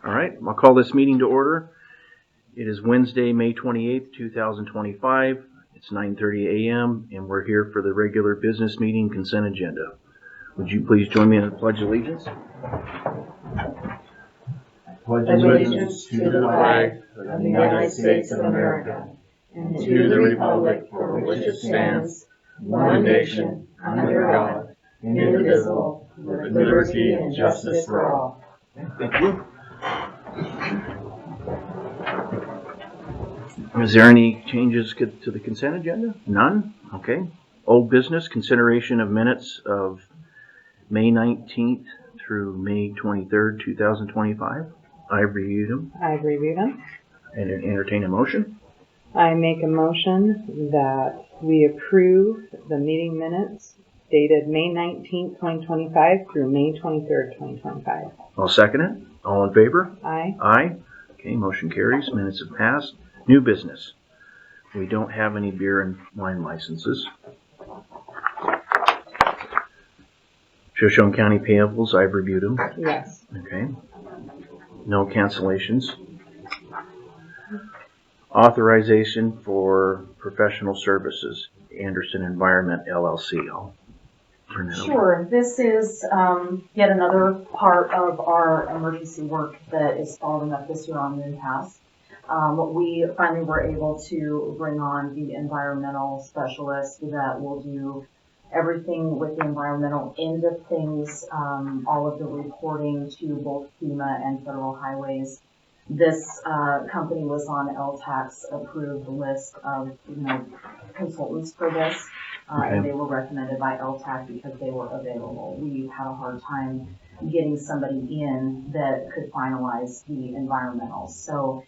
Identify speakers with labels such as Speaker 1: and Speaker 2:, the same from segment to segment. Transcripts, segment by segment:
Speaker 1: All right, I'll call this meeting to order. It is Wednesday, May 28th, 2025. It's 9:30 a.m. and we're here for the regular business meeting consent agenda. Would you please join me in the Pledge of Allegiance?
Speaker 2: Pledge allegiance to the flag of the United States of America and to the republic for which it stands, one nation, under God, indivisible, with liberty and justice for all.
Speaker 1: Thank you. Is there any changes to the consent agenda? None? Okay. Old business, consideration of minutes of May 19th through May 23rd, 2025. I've reviewed them. And entertain a motion.
Speaker 3: I make a motion that we approve the meeting minutes dated May 19th, 2025 through May 23rd, 2025.
Speaker 1: I'll second it. All in favor?
Speaker 3: Aye.
Speaker 1: Aye. Okay, motion carries. Minutes have passed. New business. We don't have any beer and wine licenses. Shoshone County payables, I've reviewed them.
Speaker 3: Yes.
Speaker 1: Okay. No cancellations. Authorization for professional services, Anderson Environment LLC. I'll turn that over.
Speaker 4: Sure. This is yet another part of our emergency work that is following up this year on Moon Pass. We finally were able to bring on the environmental specialist that will do everything with the environmental end of things, all of the reporting to both FEMA and federal highways. This company was on LTAC's approved list of consultants for this, and they were recommended by LTAC because they were available. We had a hard time getting somebody in that could finalize the environmental. So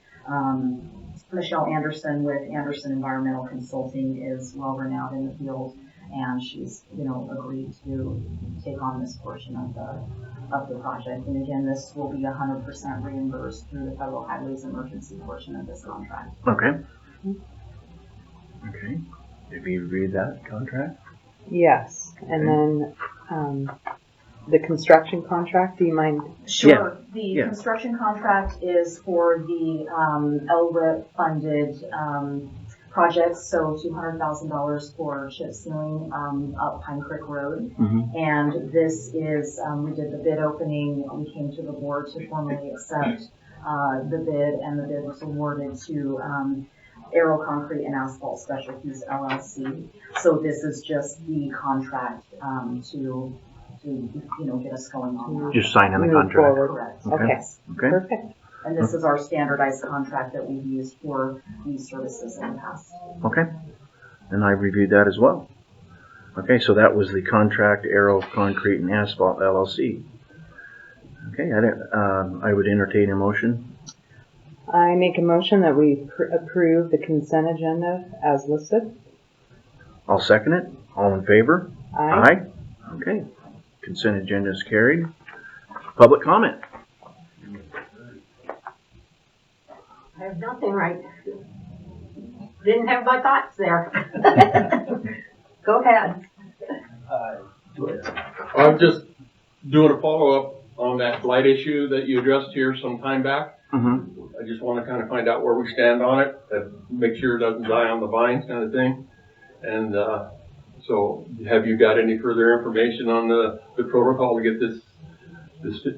Speaker 4: Michelle Anderson with Anderson Environmental Consulting is well renowned in the field, and she's agreed to take on this portion of the project. And again, this will be 100% reimbursed through the Federal Highways emergency portion of this contract.
Speaker 1: Okay. Okay. Did you read that contract?
Speaker 3: Yes. And then the construction contract, do you mind?
Speaker 4: Sure. Yeah. The construction contract is for the LRIP funded projects, so $200,000 for chip sealing up Pine Creek Road.
Speaker 1: Mm-hmm.
Speaker 4: And this is, we did the bid opening, we came to the board to formally accept the bid, and the bid was awarded to Aero Concrete and Asphalt Specialties LLC. So this is just the contract to get us going on that.
Speaker 1: Just signing the
Speaker 3: Move
Speaker 1: contract.
Speaker 3: forward.
Speaker 4: Correct.
Speaker 3: Okay.
Speaker 4: Yes.
Speaker 1: Okay.
Speaker 3: Perfect.
Speaker 4: And this is our standardized contract that we've used for these services in the past.
Speaker 1: Okay. And I reviewed that as well. Okay, so that was the contract, Aero Concrete and Asphalt LLC. Okay, I would entertain a motion.
Speaker 3: I make a motion that we approve the consent agenda as listed.
Speaker 1: I'll second it. All in favor?
Speaker 3: Aye.
Speaker 1: Okay. Consent agenda is carried. Public comment.
Speaker 2: I have nothing right. Didn't have my thoughts there. Go ahead.
Speaker 5: I'm just doing a follow-up on that blight issue that you addressed here some time back.
Speaker 1: Mm-hmm.
Speaker 5: I just want to kind of find out where we stand on it, make sure it doesn't die on the vines kind of thing. And so have you got any further information on the protocol to get this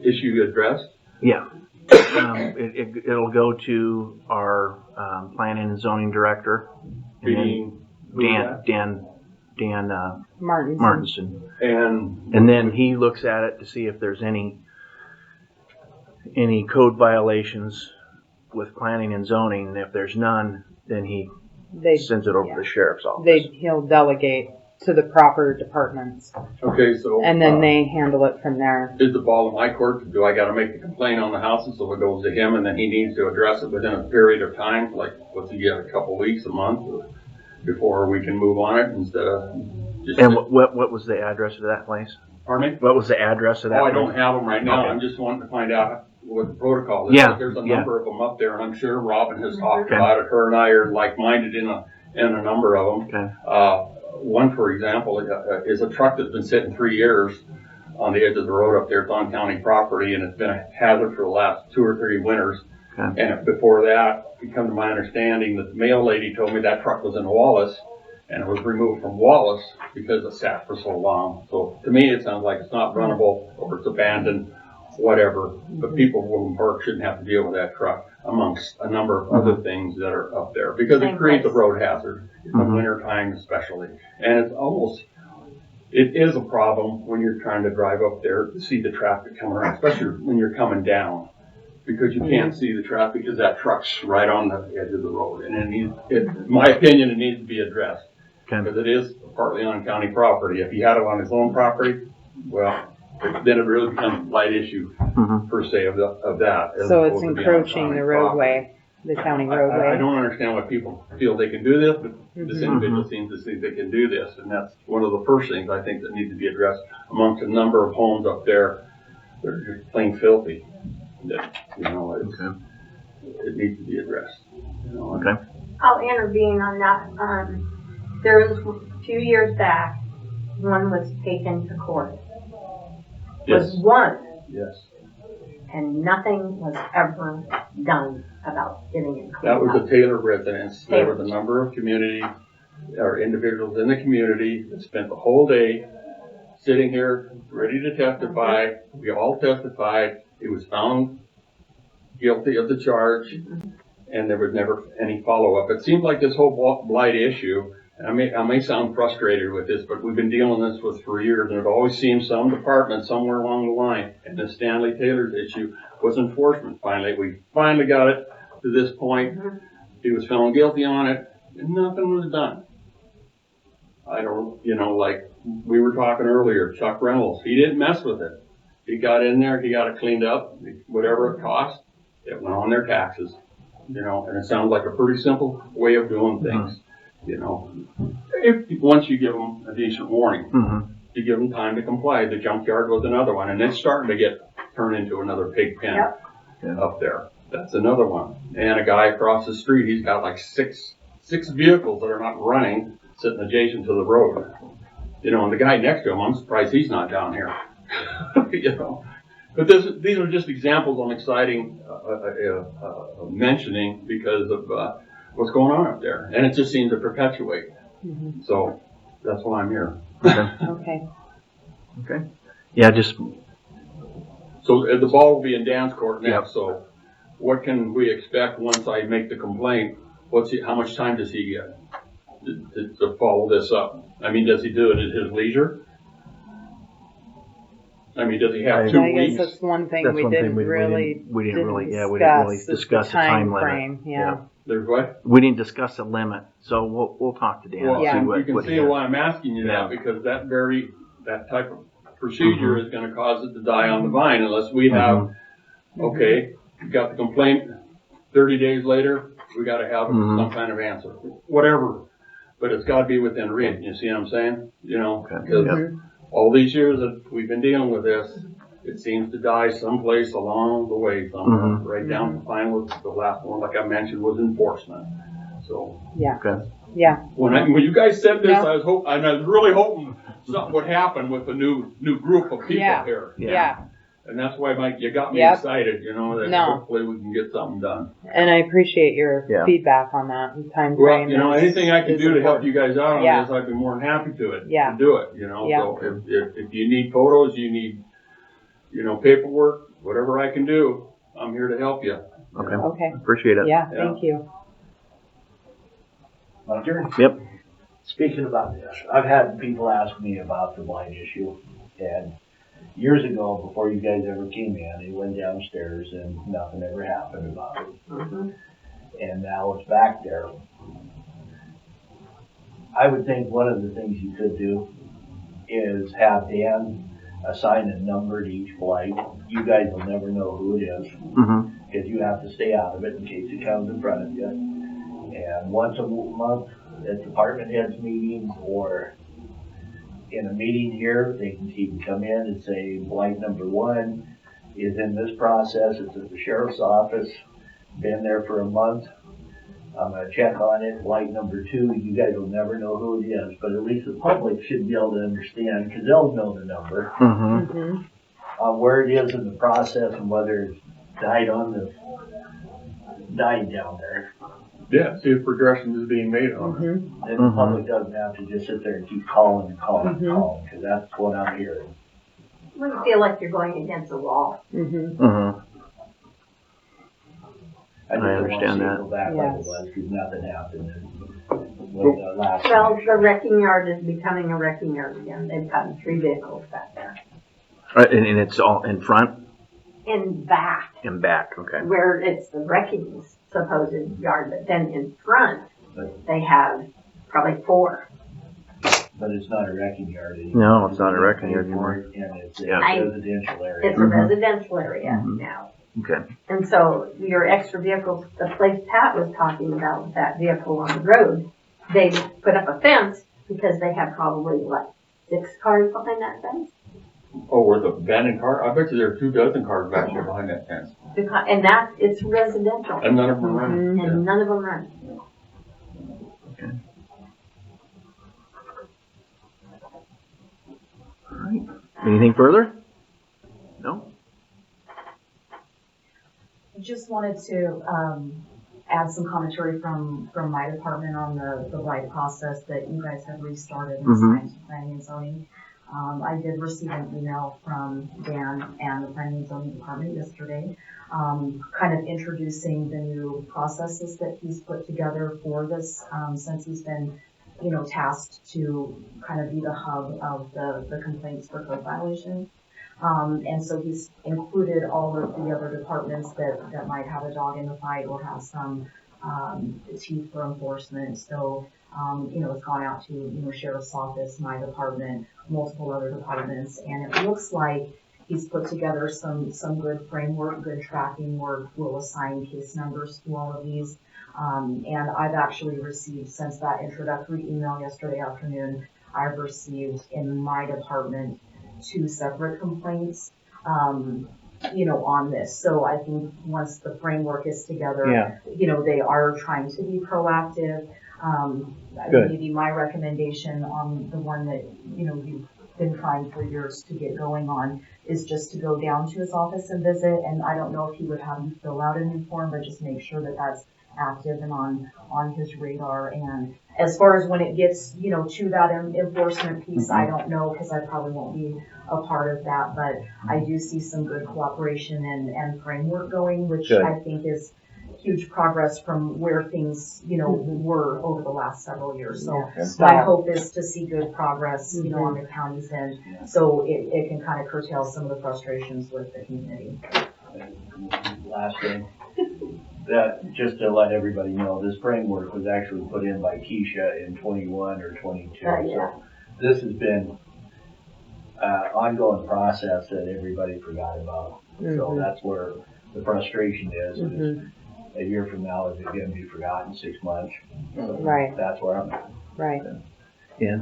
Speaker 5: issue addressed?
Speaker 1: Yeah. It'll go to our planning and zoning director, and Dan Martinson, and then he looks at it to see if there's any code violations with planning and zoning. And if there's none, then he sends it over to the sheriff's office.
Speaker 3: He'll delegate to the proper departments.
Speaker 5: Okay, so.
Speaker 3: And then they handle it from there.
Speaker 5: Is the ball in my court? Do I got to make the complaint on the houses so it goes to him and then he needs to address it within a period of time? Like, what's he get, a couple weeks, a month, before we can move on it instead of just.
Speaker 1: And what was the address of that place?
Speaker 5: Pardon me?
Speaker 1: What was the address of that place?
Speaker 5: I don't have them right now.
Speaker 1: Okay.
Speaker 5: I'm just wanting to find out what the protocol is.
Speaker 1: Yeah.
Speaker 5: There's a number of them up there, and I'm sure Robin has talked about it. Her and I are like-minded in a number of them.
Speaker 1: Okay.
Speaker 5: One, for example, is a truck that's been sitting 3 years on the edge of the road up there. It's on county property, and it's been a hazard for the last 2 or 3 winters.
Speaker 1: Okay.
Speaker 5: And before that, it come to my understanding that the mail lady told me that truck was in Wallace, and it was removed from Wallace because it sat for so long. So to me, it sounds like it's not runnable, or it's abandoned, whatever. But people from Woodland Park shouldn't have to deal with that truck, amongst a number of other things that are up there, because it creates a road hazard in the winter time especially. And it's almost, it is a problem when you're trying to drive up there to see the traffic coming around, especially when you're coming down, because you can't see the traffic because that truck's right on the edge of the road. And it needs, in my opinion, it needs to be addressed, because it is partly on county property. If he had it on his own property, well, then it really becomes a light issue per se of that. as
Speaker 3: So it's
Speaker 5: opposed to being on
Speaker 3: encroaching
Speaker 5: county
Speaker 3: the
Speaker 5: property.
Speaker 3: roadway, the county
Speaker 5: I
Speaker 3: roadway.
Speaker 5: don't understand why people feel they can do this, but this individual seems to think they can do this, and that's one of the first things I think that needs to be addressed amongst a number of homes up there that are just plain filthy. That, you know, it needs to be addressed. You know,
Speaker 1: Okay.
Speaker 2: I'll intervene on that. There was a few years back, one was taken to court. Was
Speaker 5: Yes,
Speaker 2: won,
Speaker 5: yes.
Speaker 2: and nothing was ever done about getting it cleaned
Speaker 5: That was
Speaker 2: up.
Speaker 5: a Taylor residence. There was a number of community, or individuals in the community that spent the whole day sitting here, ready to testify. We all testified. He was found guilty of the charge, and there was never any follow-up. It seems like this whole blight issue, and I may sound frustrated with this, but we've been dealing with this for years, and it always seems some department somewhere along the line, and the Stanley Taylor's issue was enforcement. We finally got it to this point. He was found guilty on it, and nothing was done. I don't, you know, like we were talking earlier, Chuck Reynolds, he didn't mess with it. He got in there, he got it cleaned up, whatever it cost, it went on their taxes, you know, and it sounds like a pretty simple way of doing things, you know. Once you give them a decent warning, you give them time to comply. The junkyard was another one, and it's starting to get turned into another pig pen up there. That's another one. And a guy across the street, he's got like six vehicles that are not running, sitting adjacent to the road. You know, and the guy next to him, I'm surprised he's not down here. You know, but these are just examples I'm exciting mentioning because of what's going on up there, and it just seems to perpetuate. So that's why I'm here.
Speaker 3: Okay.
Speaker 1: Okay. Yeah, just,
Speaker 5: So the ball will be in Dan's court now. So what can we expect once I make the complaint? How much time does he get to follow this up? I mean, does he do it at his leisure? I mean, does he have 2
Speaker 3: I guess
Speaker 5: weeks?
Speaker 3: that's one thing
Speaker 1: that's
Speaker 3: we
Speaker 1: one
Speaker 3: didn't
Speaker 1: thing we
Speaker 3: really
Speaker 1: didn't really discuss the time limit.
Speaker 3: frame. Yeah.
Speaker 5: There's what?
Speaker 1: We didn't discuss the limit, so we'll talk to Dan
Speaker 5: Well,
Speaker 1: and see what.
Speaker 5: you can
Speaker 1: what he
Speaker 5: see
Speaker 1: does.
Speaker 5: why I'm asking you that, because that type of procedure is gonna cause it to die on the vine unless we have, okay, you got the complaint, 30 days later, we gotta have some kind of answer, whatever. But it's gotta be within reason, you see what I'm saying? You know,
Speaker 1: Okay.
Speaker 5: because all these years that we've been dealing with this, it seems to die someplace along the way somewhere, right down to final. The last one, like I mentioned, was enforcement. So.
Speaker 3: Yeah.
Speaker 1: Okay.
Speaker 3: Yeah.
Speaker 5: When you guys said this,
Speaker 3: Yeah.
Speaker 5: I was really hoping something would happen with the new group of people here.
Speaker 3: Yeah.
Speaker 5: And that's why, Mike, you got me
Speaker 3: Yep.
Speaker 5: excited, you know, that
Speaker 3: No.
Speaker 5: hopefully we can get something done.
Speaker 3: And I appreciate your
Speaker 1: Yeah.
Speaker 3: feedback on that time
Speaker 5: Well,
Speaker 3: frame.
Speaker 5: you know, anything I can do to help you guys out on
Speaker 3: Yeah.
Speaker 5: this, I'd be more than happy to
Speaker 3: Yeah.
Speaker 5: do it, you know.
Speaker 3: Yeah.
Speaker 5: So if you need photos, you need, you know, paperwork, whatever I can do, I'm here to help you.
Speaker 1: Okay.
Speaker 3: Okay.
Speaker 1: Appreciate it.
Speaker 3: Yeah.
Speaker 5: Yeah.
Speaker 3: Thank you.
Speaker 6: Roger?
Speaker 1: Yep.
Speaker 6: Speaking about this, I've had people ask me about the blight issue, and years ago, before you guys ever came in, it went downstairs and nothing ever happened about it. And now it's back there. I would think one of the things you could do is have Dan assign a number to each blight. You guys will never know who it is, because you have to stay out of it in case it comes in front of you. And once a month at department heads meetings or in a meeting here, he can come in and say, blight number 1 is in this process, it's at the sheriff's office, been there for a month. I'm gonna check on it. Light number 2, you guys will never know who it is, but at least the public should be able to understand, because they'll know the number,
Speaker 1: Mm-hmm.
Speaker 3: Mm-hmm.
Speaker 6: where it is in the process and whether it's died down there.
Speaker 5: Yeah, see if progression is being made on it.
Speaker 3: Mm-hmm.
Speaker 6: Then the public doesn't have to just sit there and keep calling and calling and
Speaker 3: Mhm.
Speaker 6: calling, because that's what I'm hearing.
Speaker 2: Wouldn't feel like you're going against a wall.
Speaker 3: Mm-hmm.
Speaker 1: Mm-hmm.
Speaker 6: I just don't want to
Speaker 1: understand
Speaker 6: see it
Speaker 1: that.
Speaker 6: go back like it
Speaker 3: Yes.
Speaker 6: was, because nothing happened. With the last
Speaker 2: Well,
Speaker 6: one.
Speaker 2: the wrecking yard is becoming a wrecking yard again. They've gotten 3 vehicles back there.
Speaker 1: And it's all in front
Speaker 2: In back,
Speaker 1: and back, okay.
Speaker 2: where it's the wrecking supposed yard, but then in front, they have probably 4.
Speaker 6: But it's not a wrecking yard anymore.
Speaker 1: No, it's not a wrecking yard anymore.
Speaker 6: And it's a
Speaker 1: Yeah.
Speaker 6: residential area.
Speaker 2: It's a
Speaker 1: Mhm.
Speaker 2: residential area
Speaker 1: Mhm.
Speaker 2: now.
Speaker 1: Okay.
Speaker 2: And so your extra vehicles, the place Pat was talking about, with that vehicle on the road, they put up a fence because they had probably, 6 cars behind that fence?
Speaker 5: Oh, where the abandoned car, I bet you there are 24 cars back there behind that fence.
Speaker 2: And that, it's residential,
Speaker 5: And none of them are running.
Speaker 3: Mhm.
Speaker 2: and none of them run.
Speaker 1: All right. Anything further? No?
Speaker 4: Just wanted to add some commentary from my department on the blight process that you guys have restarted in
Speaker 1: Mhm.
Speaker 4: science, planning and zoning. I did receive an email from Dan and the planning and zoning department yesterday, kind of introducing the new processes that he's put together for this, since he's been, tasked to kind of be the hub of the complaints for code violations. And so he's included all of the other departments that might have a dog in the fight or have some teeth for enforcement. So, it's gone out to, Sheriff's Office, my department, multiple other departments, and it looks like he's put together some good framework, good tracking work. We'll assign case numbers to all of these. And I've actually received, since that introductory email yesterday afternoon, I've received in my department 2 separate complaints, on this. So I think once the framework is together,
Speaker 1: Yeah.
Speaker 4: They are trying to be proactive.
Speaker 1: Good.
Speaker 4: Maybe my recommendation on the one that, you've been trying for years to get going on is just to go down to his office and visit. And I don't know if he would have you fill out a new form, but just make sure that that's active and on his radar. And as far as when it gets, to that enforcement piece, I don't know, because I probably won't be a part of that, but I do see some good cooperation and framework going, which
Speaker 1: Good.
Speaker 4: I think is huge progress from where things, were over the last several years. So my hope is to see good progress, on the county's end, so it can kind of curtail some of the frustrations with the community.
Speaker 6: Last thing, that, just to let everybody know, this framework was actually put in by Keisha in 21 or 22.
Speaker 2: Yeah.
Speaker 6: So this has been ongoing process that everybody forgot about. So
Speaker 3: Mhm.
Speaker 6: that's where the frustration is.
Speaker 3: Mhm.
Speaker 6: A year from now, is it going to be forgotten? 6 months? So
Speaker 3: Right.
Speaker 6: That's where I'm at.
Speaker 3: Right.
Speaker 1: Yeah.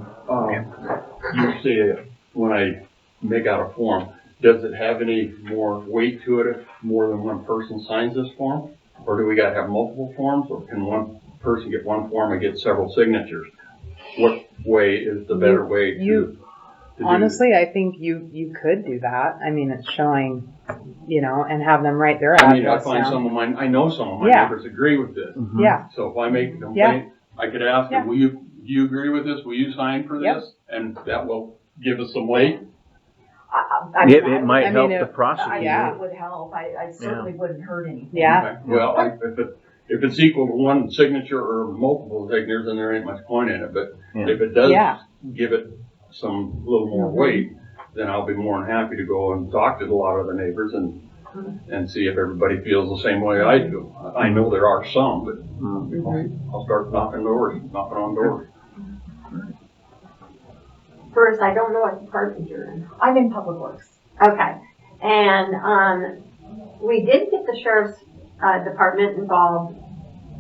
Speaker 5: You say, when I make out a form, does it have any more weight to it if more than one person signs this form? Or do we gotta have multiple forms, or can one person get one form and get several signatures? What way is the better way to do?
Speaker 3: Honestly, I think you could do that. I mean, it's showing, and have them write their
Speaker 5: I mean, I
Speaker 3: address
Speaker 5: find
Speaker 3: down.
Speaker 5: some of mine, I know some of my
Speaker 3: Yeah.
Speaker 5: neighbors agree with this.
Speaker 1: Mhm.
Speaker 3: Yeah.
Speaker 5: So if I make a complaint, I could ask them, do you agree with this? Will you sign for
Speaker 3: Yep.
Speaker 5: this? And that will give us some weight.
Speaker 1: It might
Speaker 3: I
Speaker 1: help
Speaker 3: mean,
Speaker 1: the
Speaker 4: I
Speaker 1: prosecutor.
Speaker 3: Yeah.
Speaker 4: it would help. I certainly wouldn't hurt anything.
Speaker 3: Yeah.
Speaker 5: Okay. Well, if it's equal to one signature or multiple signatures, then there ain't much point in it, but
Speaker 1: Yeah.
Speaker 5: if it does
Speaker 3: Yeah.
Speaker 5: give it some little more
Speaker 3: Mhm.
Speaker 5: weight, then I'll be more than happy to go and talk to a lot of the neighbors and see if everybody feels the same way I do. I know there are some, but
Speaker 3: Mhm.
Speaker 5: I'll start knocking on doors.
Speaker 2: First, I don't know what department you're in.
Speaker 4: I'm in Public Works.
Speaker 2: Okay, and, we did get the sheriff's, department involved,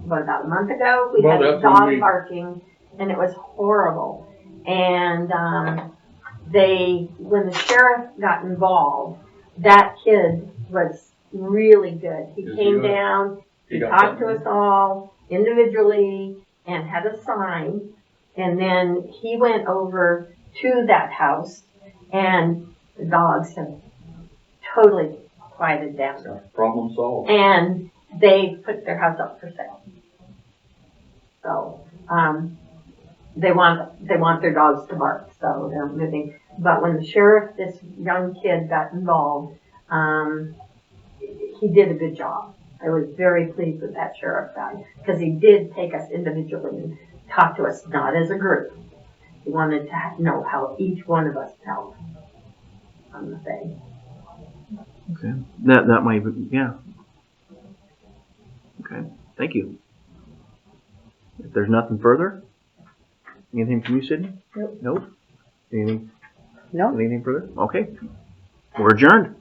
Speaker 2: about a month ago? We
Speaker 5: Well,
Speaker 2: had a
Speaker 5: that's when
Speaker 2: dog
Speaker 5: we-
Speaker 2: barking, and it was horrible. And, when the sheriff got involved, that kid was really good. He
Speaker 5: Is
Speaker 2: came
Speaker 5: he,
Speaker 2: down, he
Speaker 5: got
Speaker 2: talked to
Speaker 5: something?
Speaker 2: us all, individually and had a sign. And then he went over to that house and the dogs have totally quieted down.
Speaker 5: Problem solved.
Speaker 2: And they put their house up for sale. So, they want their dogs to bark, so they're moving. But when the sheriff, this young kid got involved, he did a good job. I was very pleased with that sheriff guy, because he did take us individually and talk to us, not as a group. He wanted to know how each one of us felt on the thing.
Speaker 1: Okay. That might be, yeah. Okay, thank you. If there's nothing further, anything from you, Sydney?
Speaker 3: Nope.
Speaker 1: Nope? Anything
Speaker 3: No.
Speaker 1: further? Okay. We're adjourned.